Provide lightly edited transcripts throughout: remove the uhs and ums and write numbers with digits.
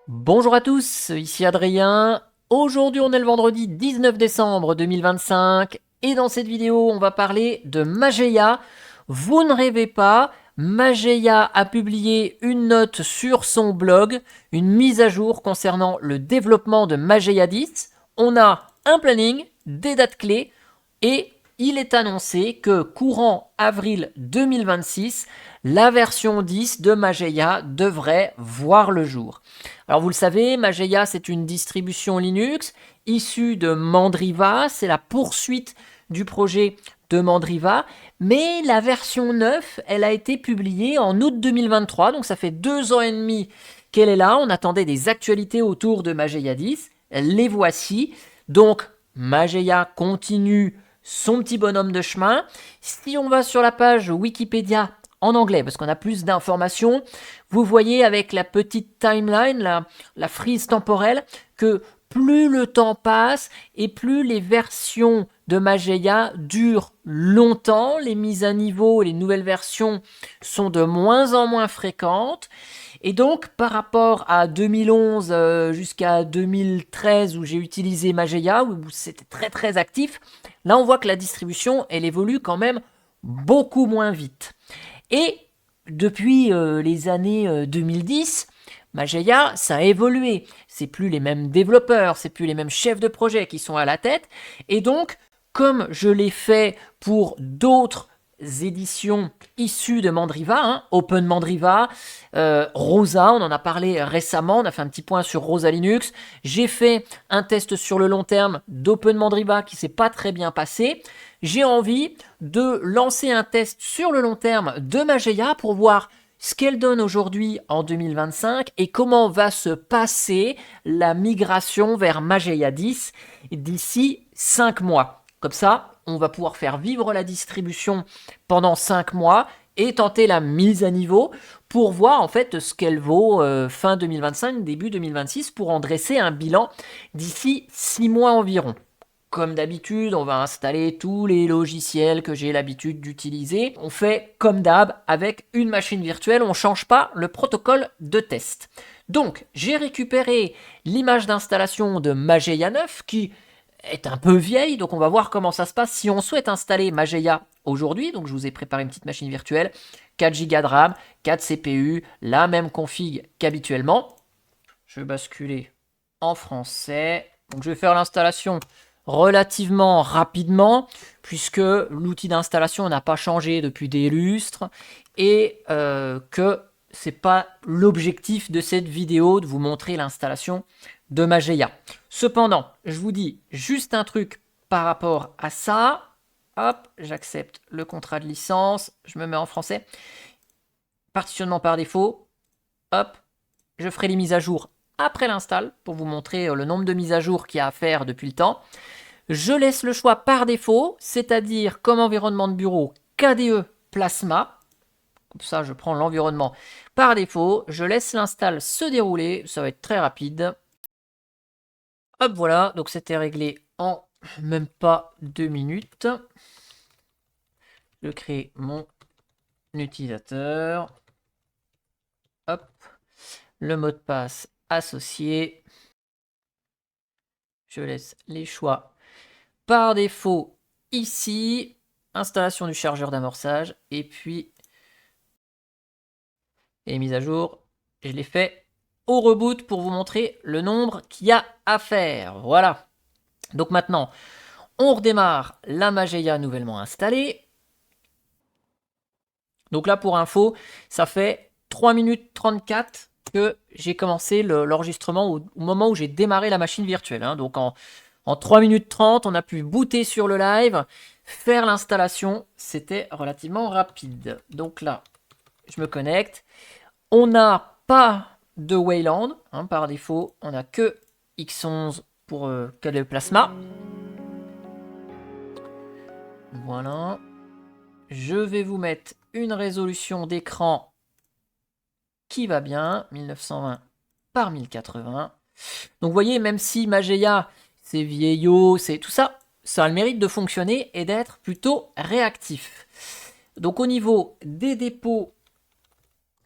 Bonjour à tous, ici Adrien. Aujourd'hui, on est le vendredi 19 décembre 2025 et dans cette vidéo, on va parler de Mageia. Vous ne rêvez pas, Mageia a publié une note sur son blog, une mise à jour concernant le développement de Mageia 10. On a un planning, des dates clés et il est annoncé que courant avril 2026, la version 10 de Mageia devrait voir le jour. Alors vous le savez, Mageia c'est une distribution Linux issue de Mandriva, c'est la poursuite du projet de Mandriva, mais la version 9, elle a été publiée en août 2023, donc ça fait 2 ans et demi qu'elle est là, on attendait des actualités autour de Mageia 10, les voici, donc Mageia continue son petit bonhomme de chemin. Si on va sur la page Wikipédia en anglais, parce qu'on a plus d'informations, vous voyez avec la petite timeline, la frise temporelle, que plus le temps passe et plus les versions de Mageia durent longtemps, les mises à niveau, les nouvelles versions sont de moins en moins fréquentes. Et donc, par rapport à 2011 jusqu'à 2013 où j'ai utilisé Mageia, où c'était très très actif, là on voit que la distribution, elle évolue quand même beaucoup moins vite. Et depuis les années 2010, Mageia, ça a évolué. C'est plus les mêmes développeurs, c'est plus les mêmes chefs de projet qui sont à la tête. Et donc, comme je l'ai fait pour d'autres éditions issues de Mandriva, Open Mandriva, Rosa, on en a parlé récemment, on a fait un petit point sur Rosa Linux. J'ai fait un test sur le long terme d'Open Mandriva qui s'est pas très bien passé. J'ai envie de lancer un test sur le long terme de Mageia pour voir ce qu'elle donne aujourd'hui en 2025 et comment va se passer la migration vers Mageia 10 d'ici 5 mois. Comme ça, on va pouvoir faire vivre la distribution pendant 5 mois et tenter la mise à niveau pour voir en fait ce qu'elle vaut fin 2025, début 2026 pour en dresser un bilan d'ici 6 mois environ. Comme d'habitude, on va installer tous les logiciels que j'ai l'habitude d'utiliser. On fait comme d'hab avec une machine virtuelle, on ne change pas le protocole de test. Donc, j'ai récupéré l'image d'installation de Mageia 9 qui est un peu vieille, donc on va voir comment ça se passe si on souhaite installer Mageia aujourd'hui. Donc, je vous ai préparé une petite machine virtuelle, 4 Go de RAM, 4 CPU, la même config qu'habituellement. Je vais basculer en français. Donc, je vais faire l'installation relativement rapidement puisque l'outil d'installation n'a pas changé depuis des lustres et que c'est pas l'objectif de cette vidéo de vous montrer l'installation de Mageia. Cependant, je vous dis juste un truc par rapport à ça. Hop, j'accepte le contrat de licence, je me mets en français. Partitionnement par défaut. Hop, je ferai les mises à jour après l'install pour vous montrer le nombre de mises à jour qu'il y a à faire depuis le temps. Je laisse le choix par défaut, c'est-à-dire comme environnement de bureau KDE Plasma. Comme ça, je prends l'environnement par défaut. Je laisse l'install se dérouler. Ça va être très rapide. Hop, voilà. Donc, c'était réglé en même pas 2 minutes. Je crée mon utilisateur. Hop. Le mot de passe associé. Je laisse les choix par défaut ici. Installation du chargeur d'amorçage. Et puis et mise à jour, je l'ai fait au reboot pour vous montrer le nombre qu'il y a à faire. Voilà. Donc maintenant, on redémarre la Mageia nouvellement installée. Donc là, pour info, ça fait 3 minutes 34 que j'ai commencé l'enregistrement au moment où j'ai démarré la machine virtuelle. Donc en 3 minutes 30, on a pu booter sur le live, faire l'installation. C'était relativement rapide. Donc là, je me connecte. On n'a pas de Wayland, par défaut, on n'a que X11 pour KDE Plasma. Voilà. Je vais vous mettre une résolution d'écran qui va bien, 1920 par 1080. Donc vous voyez, même si Mageia, c'est vieillot, c'est tout ça, ça a le mérite de fonctionner et d'être plutôt réactif. Donc au niveau des dépôts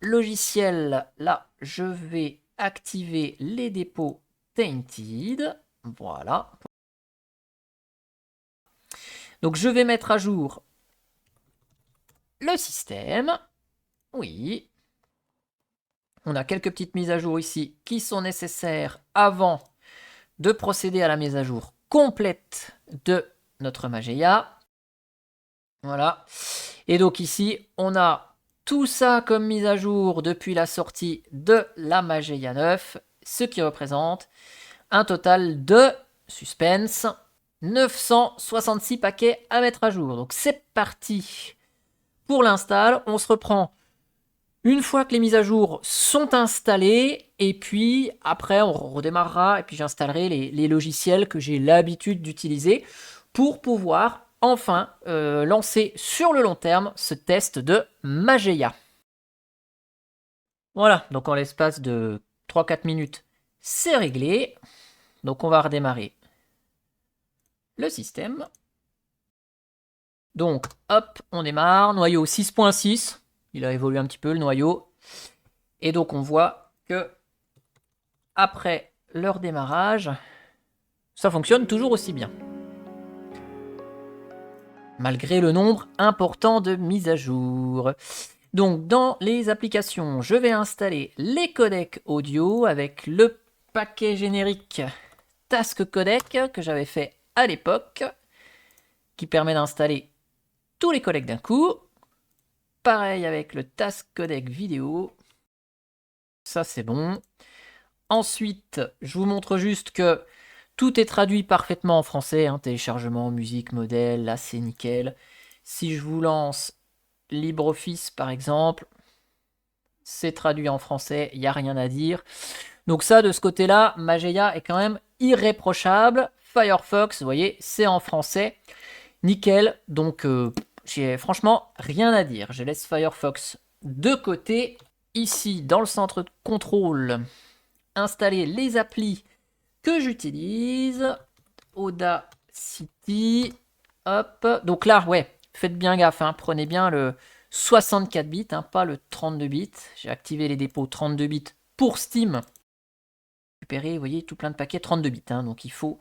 logiciels, là, je vais activer les dépôts tainted. Voilà. Donc je vais mettre à jour le système. Oui. On a quelques petites mises à jour ici qui sont nécessaires avant de procéder à la mise à jour complète de notre Mageia. Voilà. Et donc ici, on a tout ça comme mise à jour depuis la sortie de la Mageia 9, ce qui représente un total de, suspense, 966 paquets à mettre à jour. Donc c'est parti pour l'install. On se reprend une fois que les mises à jour sont installées, et puis après on redémarrera, et puis j'installerai les logiciels que j'ai l'habitude d'utiliser pour pouvoir enfin lancer sur le long terme ce test de Mageia. Voilà, donc en l'espace de 3-4 minutes, c'est réglé. Donc on va redémarrer le système. Donc hop, on démarre, noyau 6.6. Il a évolué un petit peu le noyau. Et donc on voit que après leur démarrage, ça fonctionne toujours aussi bien. Malgré le nombre important de mises à jour. Donc dans les applications, je vais installer les codecs audio avec le paquet générique Task Codec que j'avais fait à l'époque, qui permet d'installer tous les codecs d'un coup. Pareil avec le Task Codec vidéo. Ça c'est bon. Ensuite, je vous montre juste que tout est traduit parfaitement en français, hein, téléchargement, musique, modèle, là c'est nickel. Si je vous lance LibreOffice par exemple, c'est traduit en français, il n'y a rien à dire. Donc ça, de ce côté-là, Mageia est quand même irréprochable. Firefox, vous voyez, c'est en français, nickel. Donc j'ai franchement rien à dire. Je laisse Firefox de côté. Ici, dans le centre de contrôle, installer les applis que j'utilise. Audacity. Hop. Donc là, ouais, faites bien gaffe. Hein, prenez bien le 64 bits, hein, pas le 32 bits. J'ai activé les dépôts 32 bits pour Steam. Récupérer, vous voyez, tout plein de paquets 32 bits. Hein, donc il faut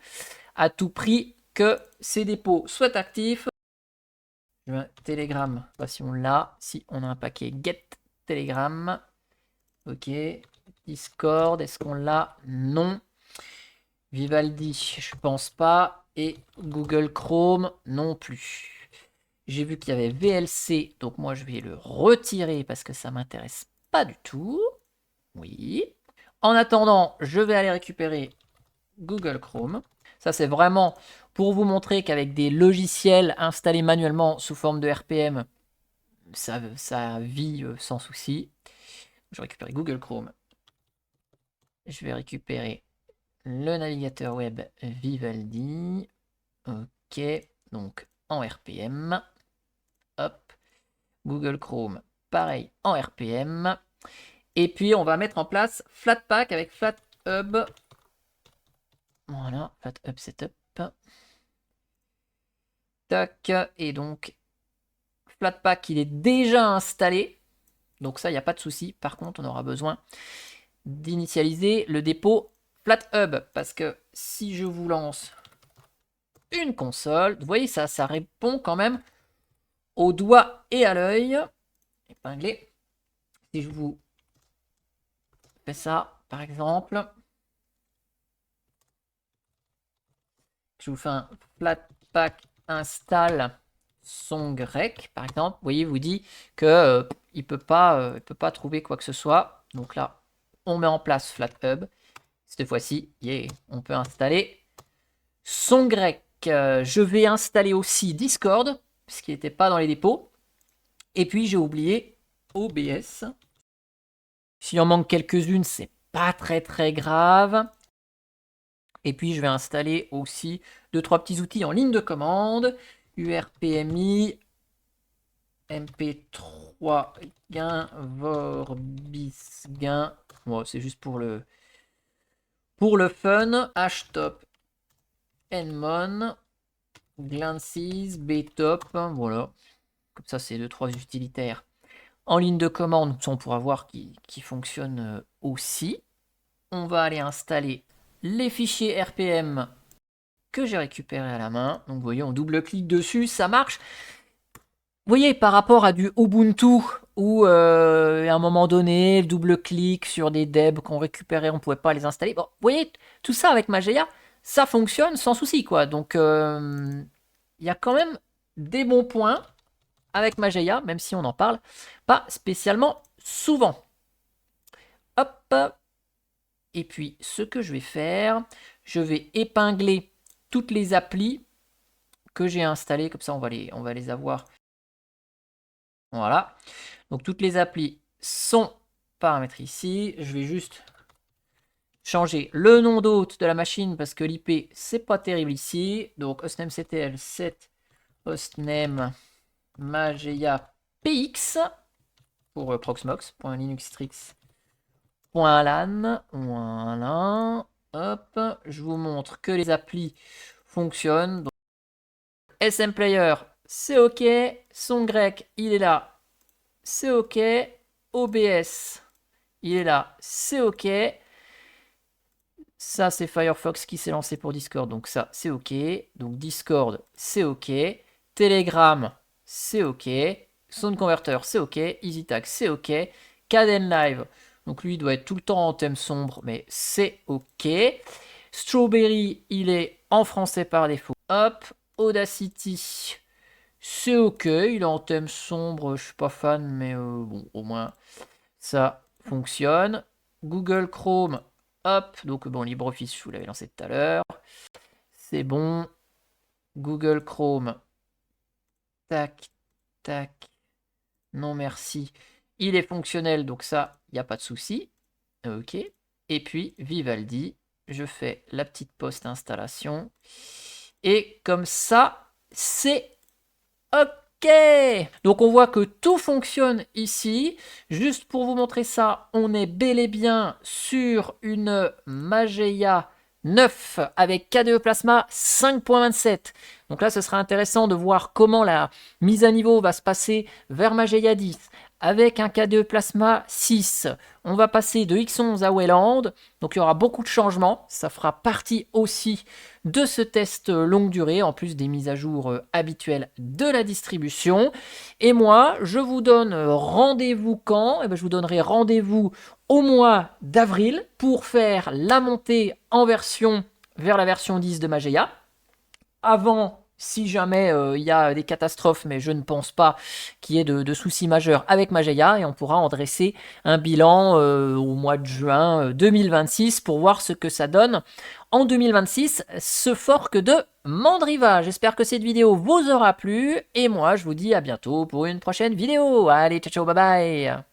à tout prix que ces dépôts soient actifs. Telegram, pas si on l'a. Si on a un paquet get Telegram. Ok. Discord, est-ce qu'on l'a? Non. Vivaldi, je pense pas. Et Google Chrome, non plus. J'ai vu qu'il y avait VLC, donc moi je vais le retirer parce que ça m'intéresse pas du tout. Oui. En attendant, je vais aller récupérer Google Chrome. Ça c'est vraiment pour vous montrer qu'avec des logiciels installés manuellement sous forme de RPM, ça vit sans souci. Je vais récupérer Google Chrome. Je vais récupérer le navigateur web Vivaldi. Ok, donc en RPM. Hop. Google Chrome, pareil en RPM. Et puis on va mettre en place Flatpak avec FlatHub. Voilà, FlatHub Setup. Tac, et donc Flatpak il est déjà installé. Donc ça, il n'y a pas de souci. Par contre, on aura besoin d'initialiser le dépôt FlatHub. Parce que si je vous lance une console, vous voyez, ça répond quand même au doigt et à l'œil. Épinglé. Si je vous fais ça, par exemple, je vous fais un Flatpak install songrec, par exemple, vous voyez, il vous dit que il peut pas trouver quoi que ce soit. Donc là, on met en place FlatHub. Cette fois-ci, yeah, on peut installer songrec. Je vais installer aussi Discord, puisqu'il n'était pas dans les dépôts. Et puis, j'ai oublié OBS. S'il en manque quelques-unes, c'est pas très très grave. Et puis, je vais installer aussi 2-3 petits outils en ligne de commande. URPMI, MP3 gain, Vorbis gain. Bon, c'est juste pour le fun. Hashtop, Nmon, Glances, Btop. Voilà. Comme ça, c'est 2-3 utilitaires en ligne de commande. On pourra voir qui fonctionne aussi. on va aller installer les fichiers RPM que j'ai récupérés à la main. Donc vous voyez, on double-clique dessus, ça marche. Vous voyez, par rapport à du Ubuntu, où à un moment donné, le double-clic sur des debs qu'on récupérait, on ne pouvait pas les installer. Bon, vous voyez, tout ça avec Mageia, ça fonctionne sans souci, quoi. Donc, il y a quand même des bons points avec Mageia, même si on en parle pas spécialement souvent. Hop. Et puis, ce que je vais faire, je vais épingler toutes les applis que j'ai installées. Comme ça, on va les avoir. Voilà. Donc, toutes les applis sont paramétrées ici. Je vais juste changer le nom d'hôte de la machine parce que l'IP, c'est pas terrible ici. Donc, hostnamectl 7 hostname Mageia PX pour proxmox.linuxtrix.lan. Voilà. Hop, je vous montre que les applis fonctionnent. Donc, SM Player, c'est OK. Son grec, il est là, c'est OK. OBS, il est là, c'est OK. Ça, c'est Firefox qui s'est lancé pour Discord, donc ça, c'est OK. Donc Discord, c'est OK. Telegram, c'est OK. Sound Converter, c'est OK. EasyTag, c'est OK. Kdenlive, donc lui, il doit être tout le temps en thème sombre, mais c'est OK. Strawberry, il est en français par défaut. Hop, Audacity, c'est OK. Il est en thème sombre, je suis pas fan, mais bon, au moins, ça fonctionne. Google Chrome, hop, donc bon, LibreOffice, je vous l'avais lancé tout à l'heure. C'est bon. Google Chrome, tac, tac. Non, merci. Il est fonctionnel, donc ça, il n'y a pas de souci. OK. Et puis, Vivaldi, je fais la petite post-installation. Et comme ça, c'est OK. Donc on voit que tout fonctionne ici. Juste pour vous montrer ça, on est bel et bien sur une Mageia 9 avec KDE Plasma 5.27. Donc là, ce sera intéressant de voir comment la mise à niveau va se passer vers Mageia 10. Avec un KDE Plasma 6, on va passer de X11 à Wayland. Donc il y aura beaucoup de changements. Ça fera partie aussi de ce test longue durée, en plus des mises à jour habituelles de la distribution. Et moi, je vous donne rendez-vous quand? Eh bien, je vous donnerai rendez-vous au mois d'avril pour faire la montée en version vers la version 10 de Mageia. Avant, si jamais il y a des catastrophes, mais je ne pense pas qu'il y ait de soucis majeurs avec Mageia, et on pourra en dresser un bilan au mois de juin 2026 pour voir ce que ça donne en 2026, ce fork de Mandriva. J'espère que cette vidéo vous aura plu, et moi je vous dis à bientôt pour une prochaine vidéo. Allez, ciao ciao, bye bye.